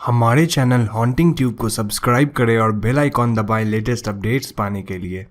हमारे channel haunting tube को subscribe करें और बेल आइकॉन दबाएं लेटेस्ट अपडेट्स पाने के लिए।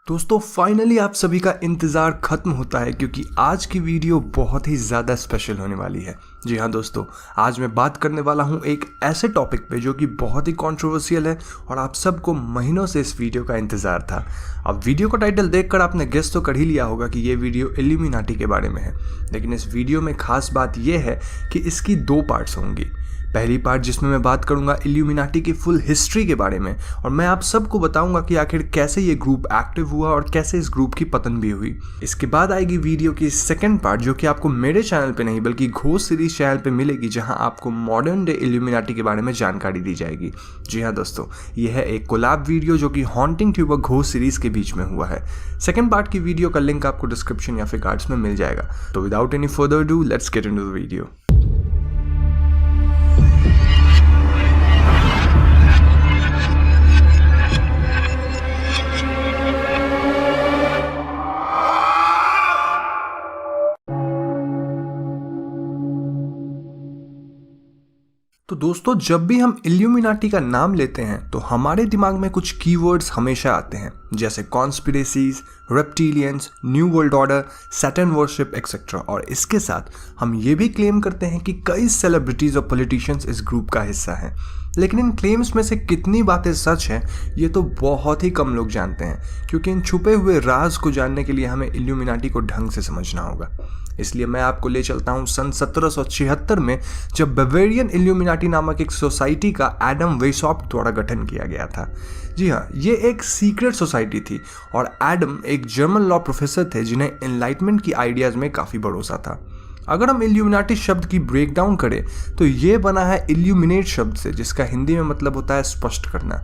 दोस्तों फाइनली आप सभी का इंतज़ार खत्म होता है क्योंकि आज की वीडियो बहुत ही ज़्यादा स्पेशल होने वाली है। जी हाँ दोस्तों, आज मैं बात करने वाला हूँ एक ऐसे टॉपिक पे जो कि बहुत ही कंट्रोवर्शियल है और आप सबको महीनों से इस वीडियो का इंतज़ार था। अब वीडियो का टाइटल देखकर आपने गेस तो कर ही लिया होगा कि ये वीडियो इल्यूमिनाटी के बारे में है, लेकिन इस वीडियो में खास बात यह है कि इसकी 2 पार्ट्स होंगी। पहली पार्ट जिसमें मैं बात करूंगा इल्यूमिनाटी की फुल हिस्ट्री के बारे में और मैं आप सबको बताऊंगा कि आखिर कैसे ये ग्रुप एक्टिव हुआ और कैसे इस ग्रुप की पतन भी हुई। इसके बाद आएगी वीडियो की सेकंड पार्ट जो कि आपको मेरे चैनल पे नहीं बल्कि घोस्ट सीरीज चैनल पे मिलेगी, जहां आपको मॉडर्न डे इल्यूमिनाटी के बारे में जानकारी दी जाएगी। जी हाँ दोस्तों, यह है एक कोलैब वीडियो जो कि हॉन्टिंग ट्यूब और घोस्ट सीरीज के बीच में हुआ है। सेकंड पार्ट की वीडियो का लिंक आपको डिस्क्रिप्शन या फिर कार्ड्स में मिल जाएगा। तो without any further do let's get into the video. तो दोस्तों जब भी हम इल्यूमिनाटी का नाम लेते हैं तो हमारे दिमाग में कुछ कीवर्ड्स हमेशा आते हैं, जैसे conspiracies, reptilians, new world order, Saturn worship etcetera. और इसके साथ हम ये भी क्लेम करते हैं कि कई सेलिब्रिटीज और पॉलिटिशियंस इस ग्रुप का हिस्सा हैं। लेकिन इन क्लेम्स में से कितनी बातें सच हैं ये तो बहुत ही कम लोग जानते हैं, क्योंकि इन छुपे हुए राज को जानने के लिए हमें इल्यूमिनाटी को ढंग से समझना होगा। इसलिए मैं आपको ले चलता हूं सन 1776 में, जब बावेरियन इल्यूमिनाटी नामक एक सोसाइटी का एडम वेशॉप्ट द्वारा गठन किया गया था। जी हाँ, ये एक सीक्रेट सोसाइटी थी और एडम एक जर्मन लॉ प्रोफेसर थे जिन्हें एनलाइटमेंट की आइडियाज़ में काफ़ी भरोसा था। अगर हम इल्यूमिनाटी शब्द की ब्रेक डाउन करें तो ये बना है इल्यूमिनेट शब्द से, जिसका हिंदी में मतलब होता है स्पष्ट करना।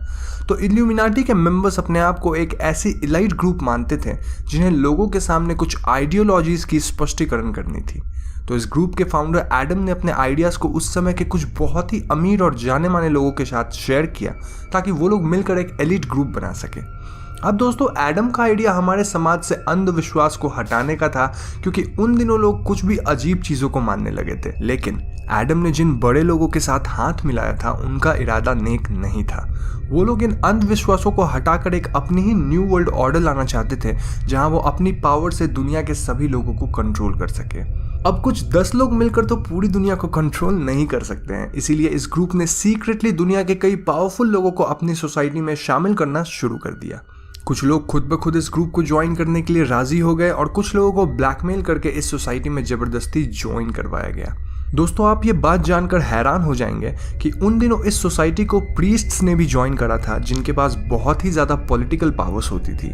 तो इल्यूमिनाटी के मेंबर्स अपने आप को एक ऐसी इलाइट ग्रुप मानते थे जिन्हें लोगों के सामने कुछ आइडियोलॉजीज की स्पष्टीकरण करनी थी। तो इस ग्रुप के फाउंडर एडम ने अपने आइडियाज़ को उस समय के कुछ बहुत ही अमीर और जाने माने लोगों के साथ शेयर किया ताकि वो लोग मिलकर एक एलिट ग्रुप बना सके। अब दोस्तों एडम का आइडिया हमारे समाज से अंधविश्वास को हटाने का था, क्योंकि उन दिनों लोग कुछ भी अजीब चीज़ों को मानने लगे थे। लेकिन एडम ने जिन बड़े लोगों के साथ हाथ मिलाया था उनका इरादा नेक नहीं था। वो लोग इन अंधविश्वासों को हटाकर एक अपनी ही न्यू वर्ल्ड ऑर्डर लाना चाहते थे, जहां वो अपनी पावर से दुनिया के सभी लोगों को कंट्रोल कर सके। अब कुछ 10 लोग मिलकर तो पूरी दुनिया को कंट्रोल नहीं कर सकते हैं, इसीलिए इस ग्रुप ने सीक्रेटली दुनिया के कई पावरफुल लोगों को अपनी सोसाइटी में शामिल करना शुरू कर दिया। कुछ लोग खुद ब खुद इस ग्रुप को ज्वाइन करने के लिए राजी हो गए और कुछ लोगों को ब्लैकमेल करके इस सोसाइटी में जबरदस्ती ज्वाइन करवाया गया। दोस्तों आप ये बात जानकर हैरान हो जाएंगे कि उन दिनों इस सोसाइटी को प्रीस्ट्स ने भी ज्वाइन करा था, जिनके पास बहुत ही ज़्यादा पॉलिटिकल पावर्स होती थी।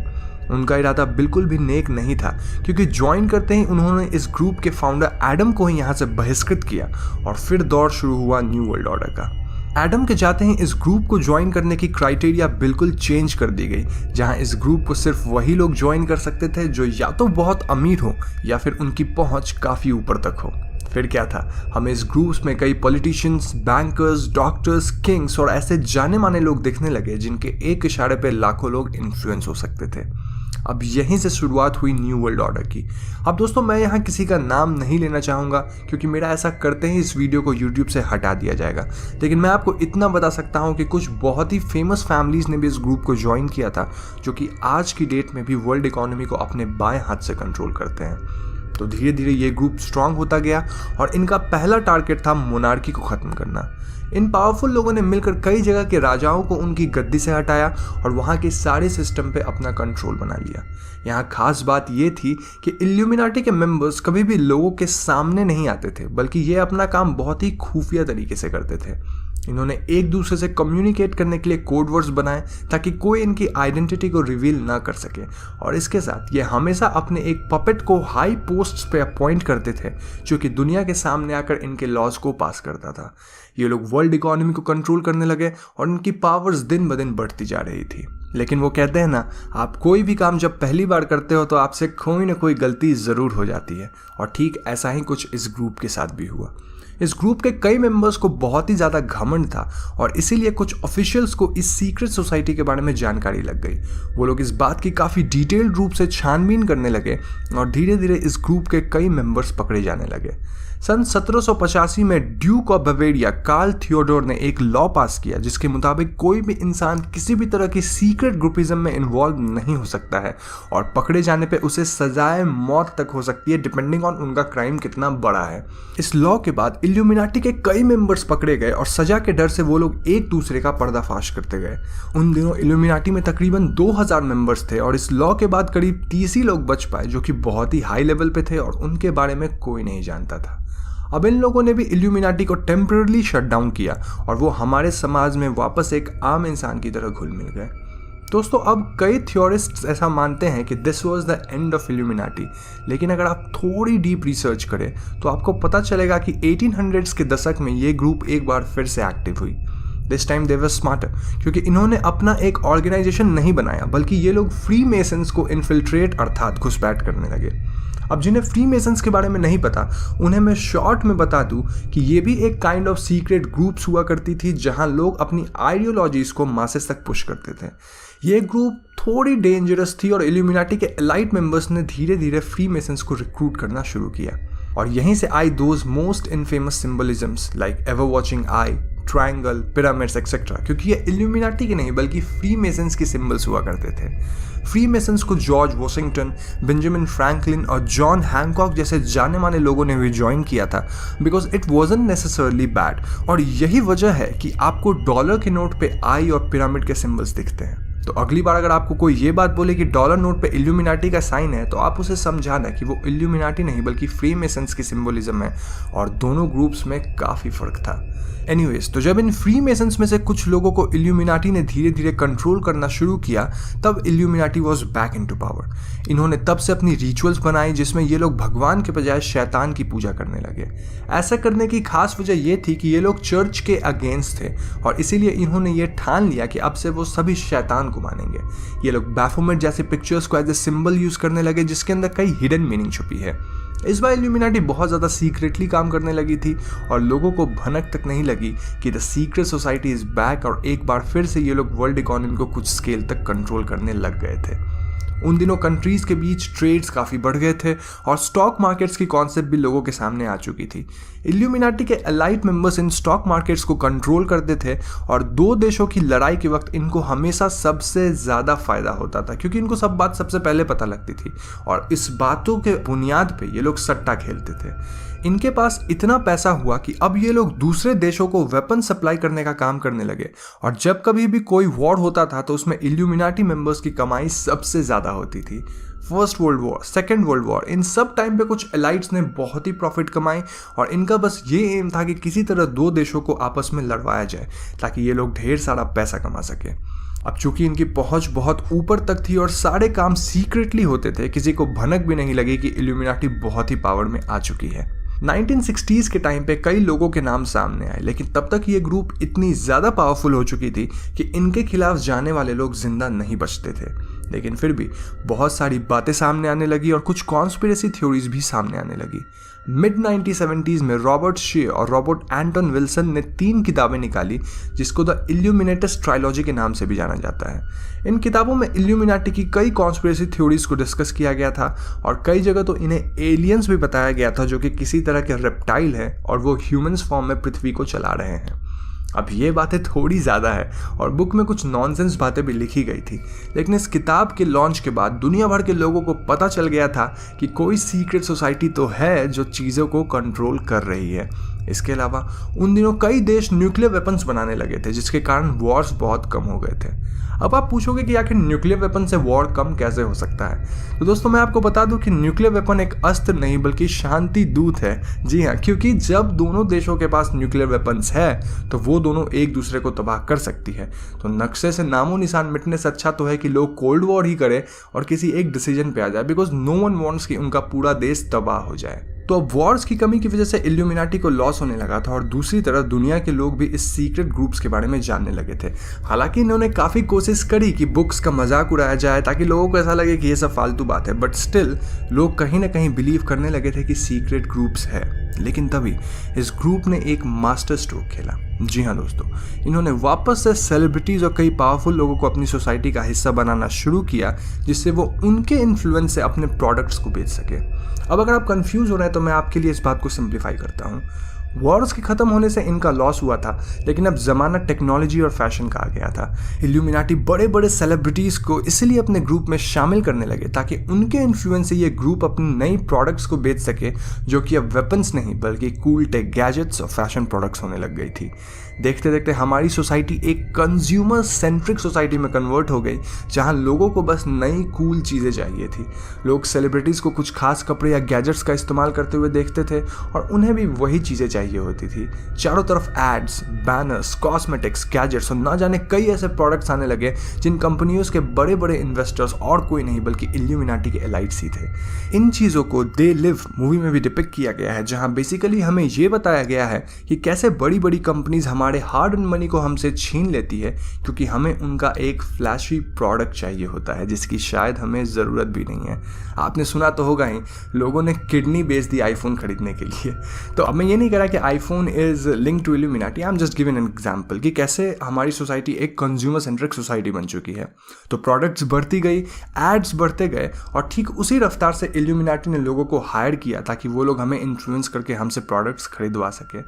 उनका इरादा बिल्कुल भी नेक नहीं था, क्योंकि ज्वाइन करते ही उन्होंने इस ग्रुप के फाउंडर एडम को ही यहाँ से बहिष्कृत किया और फिर दौर शुरू हुआ न्यू वर्ल्ड ऑर्डर का। एडम के जाते ही इस ग्रुप को ज्वाइन करने की क्राइटेरिया बिल्कुल चेंज कर दी गई, जहां इस ग्रुप को सिर्फ वही लोग ज्वाइन कर सकते थे जो या तो बहुत अमीर हो या फिर उनकी पहुंच काफ़ी ऊपर तक हो। फिर क्या था, हमें इस ग्रुप्स में कई पॉलिटिशियंस, बैंकर्स, डॉक्टर्स, किंग्स और ऐसे जाने माने लोग दिखने लगे जिनके एक इशारे पे लाखों लोग इन्फ्लुएंस हो सकते थे। अब यहीं से शुरुआत हुई न्यू वर्ल्ड ऑर्डर की। अब दोस्तों मैं यहाँ किसी का नाम नहीं लेना चाहूँगा, क्योंकि मेरा ऐसा करते ही इस वीडियो को यूट्यूब से हटा दिया जाएगा। लेकिन मैं आपको इतना बता सकता हूँ कि कुछ बहुत ही फेमस फैमिलीज़ ने भी इस ग्रुप को ज्वाइन किया था, जो कि आज की डेट में भी वर्ल्ड इकोनॉमी को अपने बाएं हाथ से कंट्रोल करते हैं। तो धीरे धीरे ये ग्रुप स्ट्रांग होता गया और इनका पहला टारगेट था मोनार्की को ख़त्म करना। इन पावरफुल लोगों ने मिलकर कई जगह के राजाओं को उनकी गद्दी से हटाया और वहाँ के सारे सिस्टम पे अपना कंट्रोल बना लिया। यहाँ खास बात ये थी कि इल्यूमिनाटी के मेंबर्स कभी भी लोगों के सामने नहीं आते थे, बल्कि ये अपना काम बहुत ही खुफिया तरीके से करते थे। इन्होंने एक दूसरे से कम्युनिकेट करने के लिए कोड वर्ड्स बनाए ताकि कोई इनकी आइडेंटिटी को रिवील ना कर सके, और इसके साथ ये हमेशा अपने एक पपेट को हाई पोस्ट्स पे अपॉइंट करते थे, जो कि दुनिया के सामने आकर इनके लॉज को पास करता था। ये लोग वर्ल्ड इकोनॉमी को कंट्रोल करने लगे और इनकी पावर्स दिन ब दिन बढ़ती जा रही थी। लेकिन वो कहते हैं ना, आप कोई भी काम जब पहली बार करते हो तो आपसे कोई ना कोई गलती ज़रूर हो जाती है, और ठीक ऐसा ही कुछ इस ग्रुप के साथ भी हुआ। इस ग्रुप के कई मेंबर्स को बहुत ही ज़्यादा घमंड था और इसीलिए कुछ ऑफिशियल्स को इस सीक्रेट सोसाइटी के बारे में जानकारी लग गई। वो लोग इस बात की काफ़ी डिटेल्ड रूप से छानबीन करने लगे और धीरे धीरे इस ग्रुप के कई मेंबर्स पकड़े जाने लगे। सन 1785 में duke of Bavaria Karl Theodor ने एक लॉ पास किया जिसके मुताबिक कोई भी इंसान किसी भी तरह की सीक्रेट ग्रुपिज्म में इन्वॉल्व नहीं हो सकता है और पकड़े जाने पे उसे सजाए मौत तक हो सकती है, डिपेंडिंग ऑन उनका क्राइम कितना बड़ा है। इस लॉ के बाद इल्यूमिनाटी के कई मेंबर्स पकड़े गए और सजा के डर से वो लोग एक दूसरे का पर्दाफाश करते गए। उन दिनों इल्यूमिनाटी में तकरीबन 2000 मेंबर्स थे और इस लॉ के बाद करीब 30 ही लोग बच पाए जो कि बहुत ही हाई लेवल पे थे और उनके बारे में कोई नहीं जानता था। अब इन लोगों ने भी इल्यूमिनाटी को टेम्पररी शट डाउन किया और वो हमारे समाज में वापस एक आम इंसान की तरह घुल मिल गए। दोस्तों, अब कई थ्योरिस्ट्स ऐसा मानते हैं कि this was the end of illuminati, लेकिन अगर आप थोड़ी डीप रिसर्च करें तो आपको पता चलेगा कि 1800s के दशक में ये ग्रुप एक बार फिर से एक्टिव हुई। This time they were smarter, क्योंकि इन्होंने अपना एक ऑर्गेनाइजेशन नहीं बनाया बल्कि ये लोग फ्री मेसन्स को इन्फिल्ट्रेट अर्थात घुसपैठ करने लगे। अब जिन्हें फ्री मेसन्स के बारे में नहीं पता उन्हें मैं शॉर्ट में बता दूं कि ये भी एक काइंड ऑफ सीक्रेट ग्रुप्स हुआ करती थी जहां लोग अपनी आइडियोलॉजीज को मासेस तक पुश करते थे। ये ग्रुप थोड़ी डेंजरस थी और इल्यूमिनाटी के एलाइट मेंबर्स ने धीरे धीरे फ्री मेसन्स को रिक्रूट करना शुरू किया और यहीं से आई those most infamous symbolisms like ever watching eye, triangle, pyramids etcetera, क्योंकि ये इल्यूमिनाटी के नहीं बल्कि फ्री मेसन्स के सिंबल्स हुआ करते थे। फ्री मेसन्स को जॉर्ज वॉशिंगटन, बेंजामिन फ्रैंकलिन और जॉन हैंकॉक जैसे जाने माने लोगों ने भी ज्वाइन किया था because it wasn't necessarily bad. और यही वजह है कि आपको डॉलर के नोट पे आई और पिरामिड के सिंबल्स दिखते हैं। तो अगली बार अगर आपको कोई ये बात बोले कि डॉलर नोट पे इल्यूमिनाटी का साइन है तो आप उसे समझाना कि वो इल्यूमिनाटी नहीं बल्कि फ्री मेसन्स की सिंबलिज्म है और दोनों ग्रुप्स में काफ़ी फर्क था। एनीवेज, तो जब इन फ्री मेसन्स में से कुछ लोगों को इल्यूमिनाटी ने धीरे धीरे कंट्रोल करना शुरू किया तब illuminati was back into power. इन्होंने तब से अपनी रिचुअल्स बनाई जिसमें ये लोग भगवान के बजाय शैतान की पूजा करने लगे। ऐसा करने की खास वजह ये थी कि ये लोग चर्च के अगेंस्ट थे और इसीलिए इन्होंने ये ठान लिया कि अब से वो सभी शैतान को मानेंगे। ये लोग बैफोमेट जैसे पिक्चर्स को एज ए सिंबल यूज करने लगे जिसके अंदर कई हिडन मीनिंग छुपी है। इस बार इल्यूमिनाटी बहुत ज़्यादा सीक्रेटली काम करने लगी थी और लोगों को भनक तक नहीं लगी कि the secret society is back और एक बार फिर से ये लोग वर्ल्ड इकोनॉमी को कुछ स्केल तक कंट्रोल करने लग गए थे। उन दिनों कंट्रीज के बीच ट्रेड्स काफ़ी बढ़ गए थे और स्टॉक मार्केट्स की कॉन्सेप्ट भी लोगों के सामने आ चुकी थी। इल्यूमिनाटी के elite members in stock markets को कंट्रोल करते थे और दो देशों की लड़ाई के वक्त इनको हमेशा सबसे ज़्यादा फायदा होता था क्योंकि इनको सब बात सबसे पहले पता लगती थी और इस बातों के बुनियाद पे ये लोग सट्टा खेलते थे। इनके पास इतना पैसा हुआ कि अब ये लोग दूसरे देशों को वेपन सप्लाई करने का काम करने लगे और जब कभी भी कोई वॉर होता था तो उसमें इल्यूमिनाटी मेंबर्स की कमाई सबसे ज़्यादा होती थी। First world war, second world war, इन सब टाइम पे कुछ एलाइट्स ने बहुत ही प्रॉफिट कमाई और इनका बस ये एम था कि किसी तरह दो देशों को आपस में लड़वाया जाए ताकि ये लोग ढेर सारा पैसा कमा सके। अब चूंकि इनकी पहुंच बहुत ऊपर तक थी और सारे काम सीक्रेटली होते थे, किसी को भनक भी नहीं लगी कि इल्यूमिनाटी बहुत ही पावर में आ चुकी है। 1960s के टाइम पे कई लोगों के नाम सामने आए लेकिन तब तक ये ग्रुप इतनी ज़्यादा पावरफुल हो चुकी थी कि इनके खिलाफ जाने वाले लोग जिंदा नहीं बचते थे। लेकिन फिर भी बहुत सारी बातें सामने आने लगी और कुछ कॉन्स्पिरेसी थ्योरीज भी सामने आने लगी। मिड 1970s में रॉबर्ट शे और रॉबर्ट एंटन विल्सन ने 3 किताबें निकाली जिसको द इल्यूमिनेटस ट्रायलॉजी के नाम से भी जाना जाता है। इन किताबों में इल्यूमिनाटी की कई कॉन्स्पिरेसी थ्योरीज को डिस्कस किया गया था और कई जगह तो इन्हें एलियंस भी बताया गया था जो कि किसी तरह के रेप्टाइल हैं और वो ह्यूमंस फॉर्म में पृथ्वी को चला रहे हैं। अब ये बातें थोड़ी ज़्यादा है और बुक में कुछ नॉनसेंस बातें भी लिखी गई थी, लेकिन इस किताब के लॉन्च के बाद दुनिया भर के लोगों को पता चल गया था कि कोई सीक्रेट सोसाइटी तो है जो चीज़ों को कंट्रोल कर रही है। इसके अलावा उन दिनों कई देश न्यूक्लियर वेपन्स बनाने लगे थे जिसके कारण वॉर्स बहुत कम हो गए थे। अब आप पूछोगे कि आखिर न्यूक्लियर वेपन से वॉर कम कैसे हो सकता है, तो दोस्तों मैं आपको बता दूं कि न्यूक्लियर वेपन एक अस्त्र नहीं बल्कि शांति दूत है। जी हाँ, क्योंकि जब दोनों देशों के पास न्यूक्लियर वेपन्स है तो वो दोनों एक दूसरे को तबाह कर सकती है। तो नक्शे से नामो निशान मिटने से अच्छा तो है कि लोग कोल्ड वॉर ही करें और किसी एक डिसीजन पे आ जाए, बिकॉज नो वन वांट्स कि उनका पूरा देश तबाह हो जाए। तो अब वॉर्स की कमी की वजह से इल्यूमिनाटी को लॉस होने लगा था और दूसरी तरफ दुनिया के लोग भी इस सीक्रेट ग्रुप्स के बारे में जानने लगे थे। हालांकि इन्होंने काफ़ी कोशिश करी कि बुक्स का मजाक उड़ाया जाए ताकि लोगों को ऐसा लगे कि ये सब फालतू बात है, बट स्टिल लोग कहीं ना कहीं बिलीव करने लगे थे कि सीक्रेट ग्रुप्स है। लेकिन तभी इस ग्रुप ने एक मास्टर स्ट्रोक खेला। जी हाँ दोस्तों, इन्होंने वापस से सेलिब्रिटीज़ और कई पावरफुल लोगों को अपनी सोसाइटी का हिस्सा बनाना शुरू किया जिससे वो उनके इन्फ्लुएंस से अपने प्रोडक्ट्स को बेच सके। अब अगर आप कंफ्यूज हो रहे हैं तो मैं आपके लिए इस बात को सिंप्लीफाई करता हूँ। वॉर्स के ख़त्म होने से इनका लॉस हुआ था, लेकिन अब ज़माना टेक्नोलॉजी और फैशन का आ गया था। इल्यूमिनाटी बड़े बड़े सेलिब्रिटीज़ को इसलिए अपने ग्रुप में शामिल करने लगे ताकि उनके इन्फ्लुएंस से ये ग्रुप अपनी नई प्रोडक्ट्स को बेच सके, जो कि अब वेपन्स नहीं बल्कि कूल टेक गैजेट्स और फैशन प्रोडक्ट्स होने लग गई थी। देखते देखते हमारी सोसाइटी एक कंज्यूमर सेंट्रिक सोसाइटी में कन्वर्ट हो गई, जहां लोगों को बस नई कूल चीज़ें चाहिए थी। लोग सेलिब्रिटीज़ को कुछ खास कपड़े या गैजेट्स का इस्तेमाल करते हुए देखते थे और उन्हें भी वही चीज़ें चाहिए होती थी। चारों तरफ एड्स, बैनर्स, कॉस्मेटिक्स, गैजेट्स और ना जाने कई ऐसे प्रोडक्ट्स आने लगे जिन कंपनियों के बड़े बड़े इन्वेस्टर्स और कोई नहीं बल्कि इल्यूमिनाटी के एलाइट्स ही थे। इन चीज़ों को दे लिव मूवी में भी डिपिक्ट किया गया है, जहाँ बेसिकली हमें ये बताया गया है कि कैसे बड़ी बड़ी कंपनीज हमारे हार्ड अर्न मनी को हमसे छीन लेती है क्योंकि हमें उनका एक फ्लैशी प्रोडक्ट चाहिए होता है जिसकी शायद हमें ज़रूरत भी नहीं है। आपने सुना तो होगा ही, लोगों ने किडनी बेच दी आईफोन खरीदने के लिए। तो अब मैं ये नहीं कह रहा कि iPhone is link to Illuminati, I am just giving an example कि कैसे हमारी सोसाइटी एक कंज्यूमर सेंट्रिक सोसाइटी बन चुकी है। तो प्रोडक्ट्स बढ़ती गई, एड्स बढ़ते गए और ठीक उसी रफ्तार से इल्यूमिनाटी ने लोगों को हायर किया ताकि वो लोग हमें इन्फ्लुएंस करके हमसे प्रोडक्ट्स खरीदवा सके।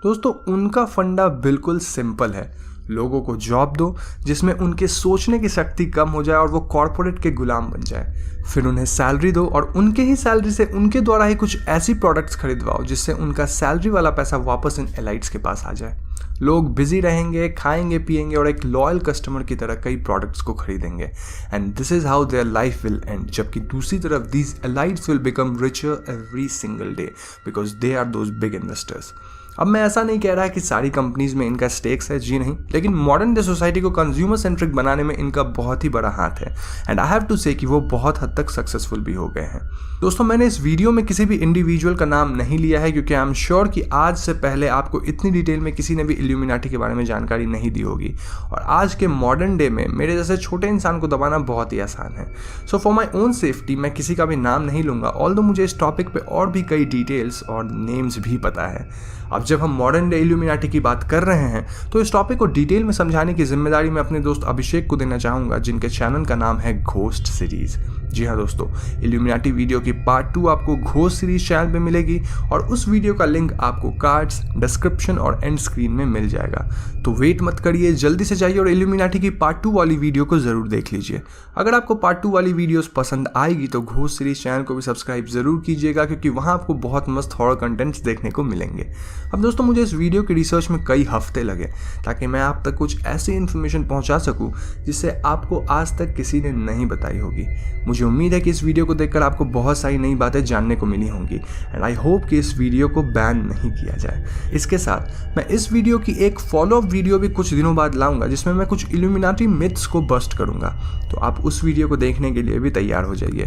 दोस्तों, उनका फंडा बिल्कुल सिंपल है, लोगों को जॉब दो जिसमें उनके सोचने की शक्ति कम हो जाए और वो कॉरपोरेट के गुलाम बन जाए। फिर उन्हें सैलरी दो और उनके ही सैलरी से उनके द्वारा ही कुछ ऐसी प्रोडक्ट्स खरीदवाओ जिससे उनका सैलरी वाला पैसा वापस इन एलाइट्स के पास आ जाए। लोग बिजी रहेंगे, खाएंगे पिएंगे और एक लॉयल कस्टमर की तरह कई प्रोडक्ट्स को खरीदेंगे। And this is how their life will end. जबकि दूसरी तरफ these elites will become richer every single day because they are those big investors. अब मैं ऐसा नहीं कह रहा कि सारी कंपनीज में इनका स्टेक्स है, जी नहीं, लेकिन मॉडर्न डे सोसाइटी को कंज्यूमर सेंट्रिक बनाने में इनका बहुत ही बड़ा हाथ है। एंड आई हैव टू से कि वो बहुत हद तक सक्सेसफुल भी हो गए हैं। दोस्तों, मैंने इस वीडियो में किसी भी इंडिविजुअल का नाम नहीं लिया है क्योंकि आई एम श्योर कि आज से पहले आपको इतनी डिटेल में किसी ने भी इल्यूमिनाटी के बारे में जानकारी नहीं दी होगी और आज के मॉडर्न डे में मेरे जैसे छोटे इंसान को दबाना बहुत ही आसान है। So for my own safety मैं किसी का भी नाम नहीं लूँगा, ऑल्दो मुझे इस टॉपिक पर और भी कई डिटेल्स और नेम्स भी पता है। अब जब हम मॉडर्न डे इल्यूमिनाटी की बात कर रहे हैं तो इस टॉपिक को डिटेल में समझाने की जिम्मेदारी मैं अपने दोस्त अभिषेक को देना चाहूँगा, जिनके चैनल का नाम है घोस्ट सीरीज़। जी हाँ दोस्तों, इल्यूमिनाटी वीडियो की पार्ट 2 आपको घोस्ट सीरीज चैनल पे मिलेगी और उस वीडियो का लिंक आपको कार्ड्स, डिस्क्रिप्शन और एंड स्क्रीन में मिल जाएगा। तो वेट मत करिए, जल्दी से जाइए और इल्यूमिनाटी की पार्ट 2 वाली वीडियो को ज़रूर देख लीजिए। अगर आपको पार्ट 2 वाली वीडियोस पसंद आएगी तो घोस्ट सीरीज चैनल को भी सब्सक्राइब ज़रूर कीजिएगा क्योंकि वहाँ आपको बहुत मस्त हॉरर कंटेंट्स देखने को मिलेंगे। अब दोस्तों, मुझे इस वीडियो की रिसर्च में कई हफ्ते लगे ताकि मैं आप तक कुछ ऐसी इन्फॉर्मेशन पहुँचा सकूँ जिससे आपको आज तक किसी ने नहीं बताई होगी। मुझे उम्मीद है कि इस वीडियो को देखकर आपको बहुत सारी नई बातें जानने को मिली होंगी एंड आई होप कि इस वीडियो को बैन नहीं किया जाए। इसके साथ मैं इस वीडियो की एक फॉलो अप वीडियो भी कुछ दिनों बाद लाऊंगा जिसमें मैं कुछ इल्यूमिनाटी मिथ्स को बस्ट करूंगा, तो आप उस वीडियो को देखने के लिए भी तैयार हो जाइए।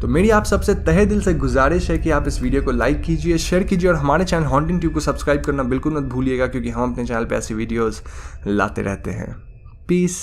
तो मेरी आप सबसे तहे दिल से गुजारिश है कि आप इस वीडियो को लाइक कीजिए, शेयर कीजिए और हमारे चैनल हॉन्टिंग ट्यूब को सब्सक्राइब करना बिल्कुल मत भूलिएगा क्योंकि हम अपने चैनल पर ऐसी वीडियोज़ लाते रहते हैं। पीस।